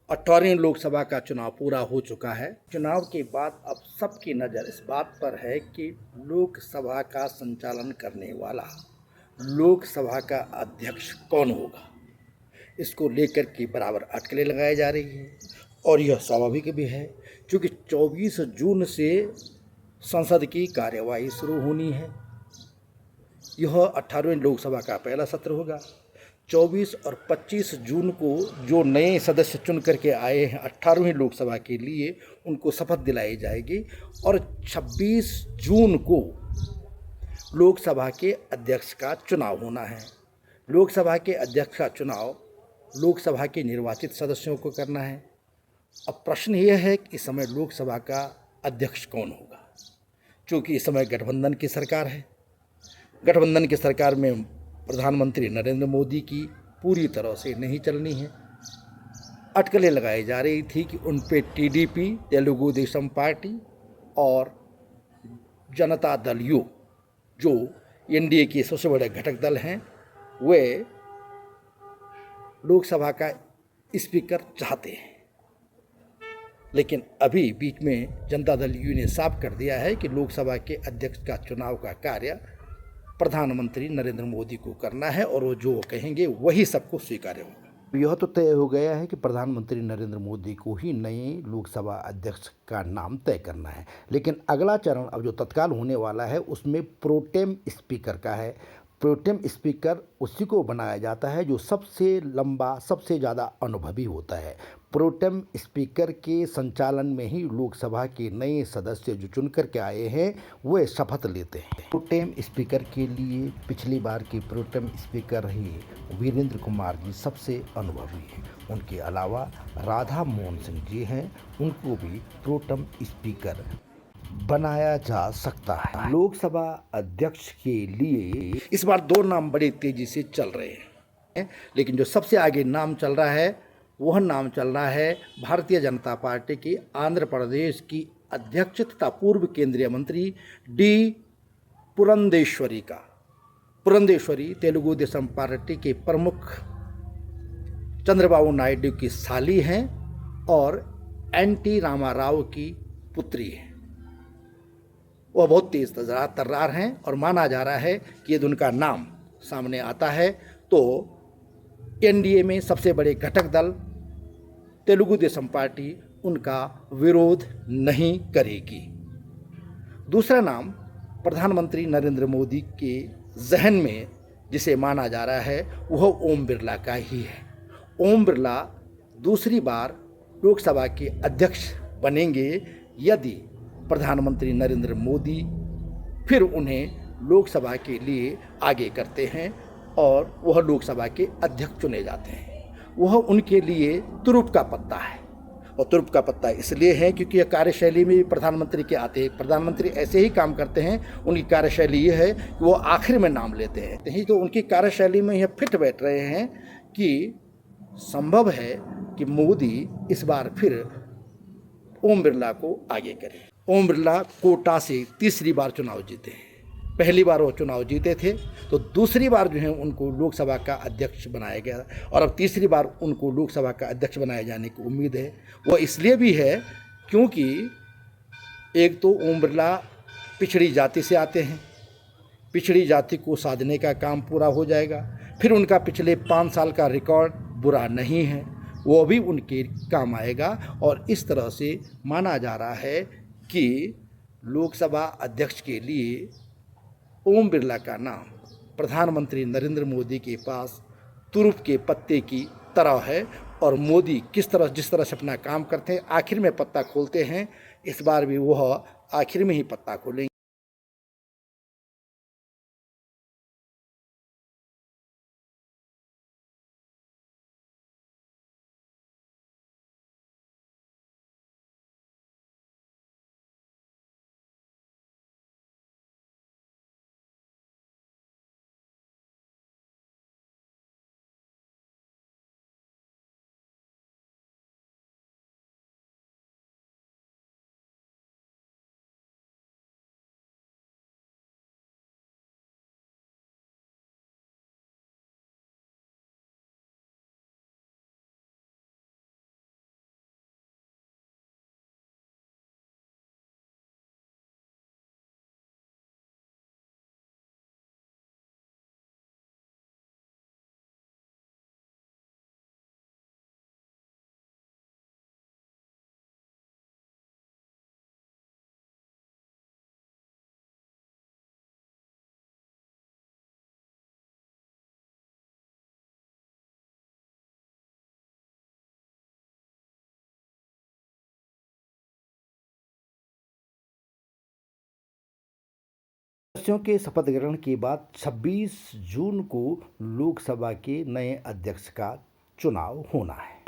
18वीं लोकसभा का चुनाव पूरा हो चुका है। चुनाव के बाद अब सबकी नज़र इस बात पर है कि लोकसभा का संचालन करने वाला लोकसभा का अध्यक्ष कौन होगा। इसको लेकर के बराबर अटकलें लगाई जा रही है और यह स्वाभाविक भी है, क्योंकि 24 जून से संसद की कार्यवाही शुरू होनी है। यह 18वीं लोकसभा का पहला सत्र होगा। 24 और 25 जून को जो नए सदस्य चुन करके आए हैं 18वीं लोकसभा के लिए, उनको शपथ दिलाई जाएगी और 26 जून को लोकसभा के अध्यक्ष का चुनाव होना है। लोकसभा के अध्यक्ष का चुनाव लोकसभा के निर्वाचित सदस्यों को करना है। अब प्रश्न यह है कि इस समय लोकसभा का अध्यक्ष कौन होगा, क्योंकि इस समय गठबंधन की सरकार है। गठबंधन की सरकार में प्रधानमंत्री नरेंद्र मोदी की पूरी तरह से नहीं चलनी है। अटकलें लगाई जा रही थी कि उन पे टीडीपी, तेलुगु देशम पार्टी और जनता दल यू, जो एनडीए के सबसे बड़े घटक दल हैं, वे लोकसभा का स्पीकर चाहते हैं। लेकिन अभी बीच में जनता दल यू ने साफ कर दिया है कि लोकसभा के अध्यक्ष का चुनाव का कार्य प्रधानमंत्री नरेंद्र मोदी को करना है और वो जो कहेंगे वही सबको स्वीकार्य होगा। यह तो तय हो गया है कि प्रधानमंत्री नरेंद्र मोदी को ही नए लोकसभा अध्यक्ष का नाम तय करना है। लेकिन अगला चरण अब जो तत्काल होने वाला है उसमें प्रोटेम स्पीकर का है। प्रोटेम स्पीकर उसी को बनाया जाता है जो सबसे लंबा, सबसे ज़्यादा अनुभवी होता है। प्रोटेम स्पीकर के संचालन में ही लोकसभा के नए सदस्य जो चुन करके आए हैं वे शपथ लेते हैं। प्रोटेम स्पीकर के लिए पिछली बार के प्रोटेम स्पीकर रहे वीरेंद्र कुमार जी सबसे अनुभवी हैं। उनके अलावा राधा मोहन सिंह जी हैं, उनको भी प्रोटेम स्पीकर बनाया जा सकता है। लोकसभा अध्यक्ष के लिए इस बार दो नाम बड़ी तेजी से चल रहे हैं, लेकिन जो सबसे आगे नाम चल रहा है वह नाम चल रहा है भारतीय जनता पार्टी की आंध्र प्रदेश की अध्यक्ष तथा पूर्व केंद्रीय मंत्री डी पुरंदेश्वरी का। पुरंदेश्वरी तेलुगु देशम पार्टी के प्रमुख चंद्रबाबू नायडू की साली हैं और एनटी रामाराव की पुत्री हैं। वह बहुत तेज तर्रार हैं और माना जा रहा है कि यदि उनका नाम सामने आता है तो एनडीए में सबसे बड़े घटक दल तेलुगु देशम पार्टी उनका विरोध नहीं करेगी। दूसरा नाम प्रधानमंत्री नरेंद्र मोदी के जहन में जिसे माना जा रहा है वह ओम बिरला का ही है। ओम बिरला दूसरी बार लोकसभा के अध्यक्ष बनेंगे यदि प्रधानमंत्री नरेंद्र मोदी फिर उन्हें लोकसभा के लिए आगे करते हैं और वह लोकसभा के अध्यक्ष चुने जाते हैं। वह उनके लिए तुरुप का पत्ता है, और तुरुप का पत्ता इसलिए है क्योंकि यह कार्यशैली में भी प्रधानमंत्री के आते हैं। प्रधानमंत्री ऐसे ही काम करते हैं, उनकी कार्यशैली ये है कि वो आखिर में नाम लेते हैं। यही तो उनकी कार्यशैली में यह फिट बैठ रहे हैं कि संभव है कि मोदी इस बार फिर ओम बिरला को आगे करें। ओम बिरला कोटा से तीसरी बार चुनाव जीते हैं। पहली बार वो चुनाव जीते थे तो दूसरी बार जो है उनको लोकसभा का अध्यक्ष बनाया गया और अब तीसरी बार उनको लोकसभा का अध्यक्ष बनाए जाने की उम्मीद है। वो इसलिए भी है क्योंकि एक तो ओम बिरला पिछड़ी जाति से आते हैं, पिछड़ी जाति को साधने का काम पूरा हो जाएगा। फिर उनका पिछले 5 साल का रिकॉर्ड बुरा नहीं है, वो भी उनके काम आएगा। और इस तरह से माना जा रहा है कि लोकसभा अध्यक्ष के लिए ओम बिरला का नाम प्रधानमंत्री नरेंद्र मोदी के पास तुरुप के पत्ते की तरह है और मोदी जिस तरह से अपना काम करते हैं आखिर में पत्ता खोलते हैं, इस बार भी वह आखिर में ही पत्ता खोलेंगे। सदस्यों के शपथ ग्रहण के बाद 26 जून को लोकसभा के नए अध्यक्ष का चुनाव होना है।